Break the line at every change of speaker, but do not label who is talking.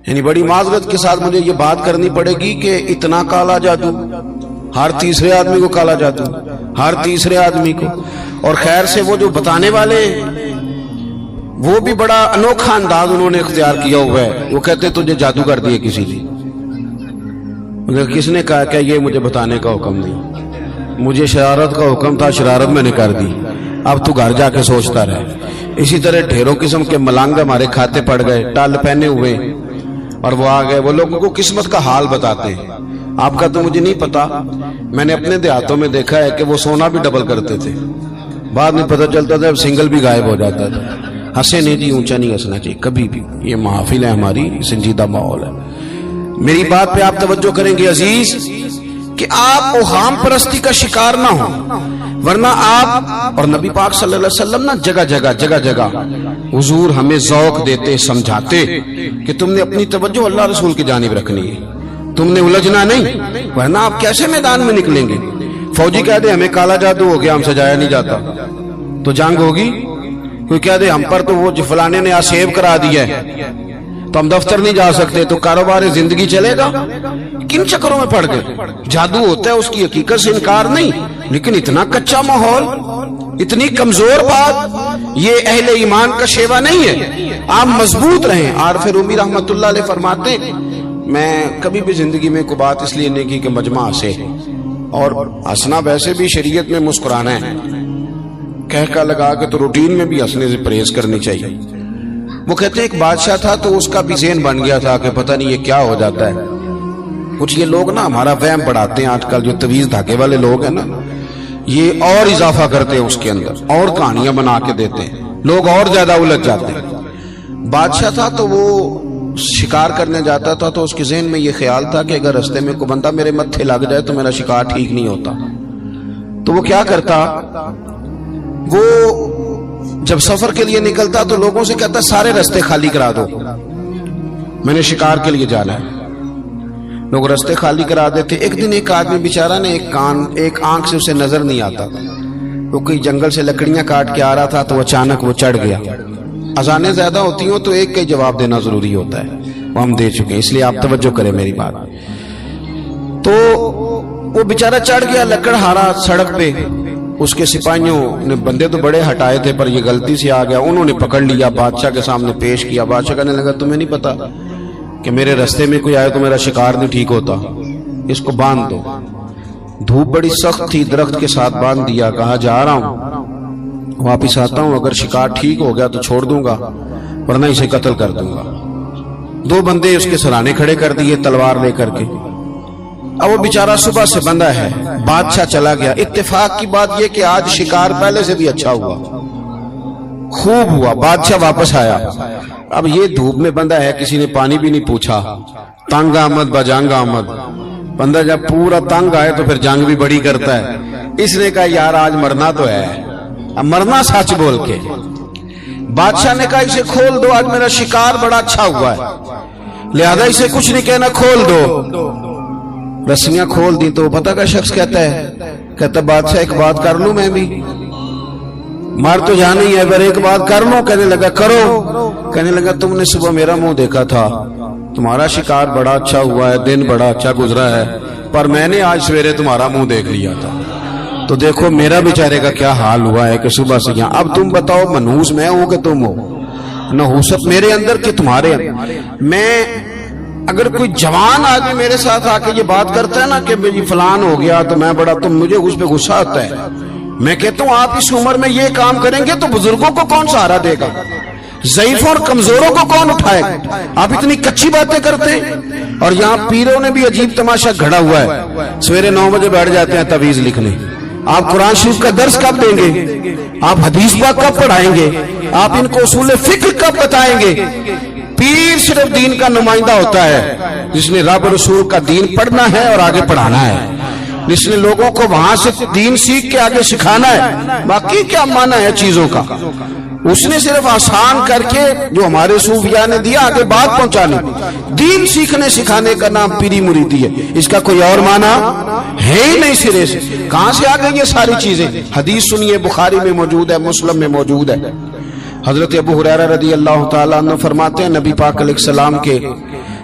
یعنی بڑی معذرت کے ساتھ مجھے یہ بات کرنی پڑے گی کہ اتنا کالا جادو، ہر تیسرے آدمی کو کالا جادو، ہر تیسرے آدمی کو. اور خیر سے وہ جو بتانے والے وہ بھی بڑا انوکھا انداز انہوں نے اختیار کیا ہوا ہے. وہ کہتے تجھے جادو کر دیے کسی نے. کس نے کہا کہ یہ مجھے بتانے کا حکم نہیں، مجھے شرارت کا حکم تھا، شرارت میں نے کر دی، اب تو گھر جا کے سوچتا رہے. اسی طرح ڈھیروں قسم کے ملنگ ہمارے کھاتے پڑ گئے، ٹال پہنے ہوئے، اور وہ آ گئے. وہ لوگوں کو قسمت کا حال بتاتے ہیں. آپ کا تو مجھے نہیں پتا، میں نے اپنے دیہاتوں میں دیکھا ہے کہ وہ سونا بھی ڈبل کرتے تھے، بعد میں پتہ چلتا تھا سنگل بھی غائب ہو جاتا تھا. ہنسے نہیں جی، اونچا نہیں ہنسنا چاہیے کبھی بھی. یہ محافل ہے ہماری، سنجیدہ ماحول ہے. میری بات پہ آپ توجہ کریں گے عزیز کہ آپ اوہام پرستی کا شکار نہ ہوں، ورنہ آپ اور نبی پاک صلی اللہ علیہ وسلم نا جگہ جگہ حضور ہمیں ذوق دیتے، سمجھاتے کہ تم نے اپنی توجہ اللہ رسول کی جانب رکھنی ہے، تم نے الجھنا نہیں، ورنہ آپ کیسے میدان میں نکلیں گے. فوجی کہہ دے ہمیں کالا جادو ہو گیا، ہم سے جایا نہیں جاتا، تو جنگ ہوگی. کوئی کہہ دے ہم پر تو وہ فلانے نے سیو کرا دیا ہے تو ہم دفتر نہیں جا سکتے، تو کاروبار زندگی چلے گا. کن چکروں میں پڑ گئے. جادو ہوتا ہے، اس کی حقیقت سے انکار نہیں، لیکن اتنا کچا ماحول، اتنی کمزور بات، یہ اہل ایمان کا شیوا نہیں ہے. آپ مضبوط رہیں. عارف رومی رحمت اللہ علیہ فرماتے میں کبھی بھی زندگی میں کوئی بات اس لیے نہیں کی کہ مجمع ہنسے، اور ہنسنا ویسے بھی شریعت میں مسکرانا ہے، کہہ کا لگا کے تو روٹین میں بھی ہنسنے سے پرہیز کرنی چاہیے. وہ کہتے ہیں ایک بادشاہ تھا تو اس کا بھی ذہن بن گیا تھا کہ پتہ نہیں یہ کیا ہو جاتا ہے. کچھ یہ لوگ نا ہمارا وہم بڑھاتے ہیں آج کل، جو تویز دھاگے والے لوگ ہیں نا، یہ اور اضافہ کرتے ہیں اس کے اندر، اور کہانیاں بنا کے دیتے ہیں، لوگ اور زیادہ الجھ جاتے ہیں. بادشاہ تھا تو وہ شکار کرنے جاتا تھا تو اس کے ذہن میں یہ خیال تھا کہ اگر رستے میں کوئی بندہ میرے متھے لگ جائے تو میرا شکار ٹھیک نہیں ہوتا. تو وہ کیا کرتا، وہ جب سفر کے لیے نکلتا تو لوگوں سے کہتا سارے رستے خالی کرا دو، میں نے شکار کے لیے جانا ہے. لوگ رستے خالی کرا دیتے. ایک دن ایک آدمی بیچارہ نے ایک آنکھ سے اسے نظر نہیں آتا، وہ کوئی جنگل سے لکڑیاں کاٹ کے آ رہا تھا تو اچانک وہ چڑھ گیا. اذانیں زیادہ ہوتی ہوں تو ایک کا جواب دینا ضروری ہوتا ہے، وہ ہم دے چکے ہیں، اس لیے آپ توجہ کریں میری بات. تو وہ بیچارہ چڑھ گیا لکڑ ہارا سڑک پہ. اس کے سپاہیوں نے بندے تو بڑے ہٹائے تھے پر یہ غلطی سے آ گیا، انہوں نے پکڑ لیا، بادشاہ کے سامنے پیش کیا. بادشاہ کہنے لگا تمہیں نہیں پتا کہ میرے رستے میں کوئی آئے تو میرا شکار نہیں ٹھیک ہوتا، اس کو باندھ دو. دھوپ بڑی سخت تھی، درخت کے ساتھ باندھ دیا. کہا جا رہا ہوں، واپس آتا ہوں، اگر شکار ٹھیک ہو گیا تو چھوڑ دوں گا، ورنہ اسے قتل کر دوں گا. 2 بندے اس کے سرانے کھڑے کر دیے تلوار لے کر کے. اب وہ بیچارہ صبح سے بندہ ہے. بادشاہ چلا گیا. اتفاق کی بات یہ کہ آج شکار پہلے سے بھی اچھا ہوا، خوب ہوا. بادشاہ واپس آیا. اب یہ دھوپ میں بندہ ہے، کسی نے پانی بھی نہیں پوچھا. تنگ آمد بجنگ آمد. بندہ جب پورا تنگ آئے تو پھر جنگ بھی بڑی کرتا ہے. اس نے کہا یار آج مرنا تو ہے، اب مرنا سچ بول کے. بادشاہ نے کہا اسے کھول دو، آج میرا شکار بڑا اچھا ہوا ہے، لہذا اسے کچھ نہیں کہنا، کھول دو. رسیاں کھول دی تو پتہ کا شخص کہتا ہے بادشاہ ایک بات کر لوں میں بھی، مار تو جانا ہی ہے پر ایک بات کر لوں. کہنے لگا کرو. کہنے لگا تم نے صبح میرا منہ دیکھا تھا، تمہارا شکار بڑا اچھا ہوا ہے، دن بڑا اچھا گزرا ہے، پر میں نے آج سویرے تمہارا منہ دیکھ لیا تھا، تو دیکھو میرا بیچارے کا کیا حال ہوا ہے کہ صبح سے یہاں. اب تم بتاؤ منحوس میں ہوں کہ تم ہو؟ نحوست میرے اندر کہ تمہارے اندر؟ میں اگر کوئی جوان آدمی میرے ساتھ آ کے یہ بات کرتا ہے نا کہ یہ فلان ہو گیا تو میں بڑا، تو مجھے اس پہ غصہ آتا ہے. میں کہتا ہوں آپ اس عمر میں یہ کام کریں گے تو بزرگوں کو کون سہارا دے گا؟ ضعیفوں اور کمزوروں کو کون اٹھائے گا؟ آپ اتنی کچی باتیں کرتے ہیں. اور یہاں پیروں نے بھی عجیب تماشا گھڑا ہوا ہے. سویرے 9 بجے بیٹھ جاتے ہیں تعویذ لکھنے. آپ قرآن شریف کا درس کب دیں گے؟ آپ حدیث پاک کب پڑھائیں گے؟ آپ ان کو اصول فقہ کب بتائیں گے؟ پیر صرف دین کا نمائندہ ہوتا ہے جس نے رب رسول کا دین پڑھنا ہے اور آگے پڑھانا ہے، جس نے لوگوں کو وہاں سے دین سیکھ کے آگے سکھانا ہے. باقی کیا معنی ہے چیزوں کا؟ اس نے صرف آسان کر کے جو ہمارے صوفیاء نے دیا آگے بات پہنچانے. دین سیکھنے سکھانے کا نام پیری مریدی ہے، اس کا کوئی اور معنی ہے ہی نہیں سرے سے. کہاں سے آ گئی یہ ساری چیزیں؟ حدیث سنیے، بخاری میں موجود ہے، مسلم میں موجود ہے. حضرت ابو ہریرہ رضی اللہ تعالیٰ عنہ فرماتے ہیں نبی پاک علیہ السلام کے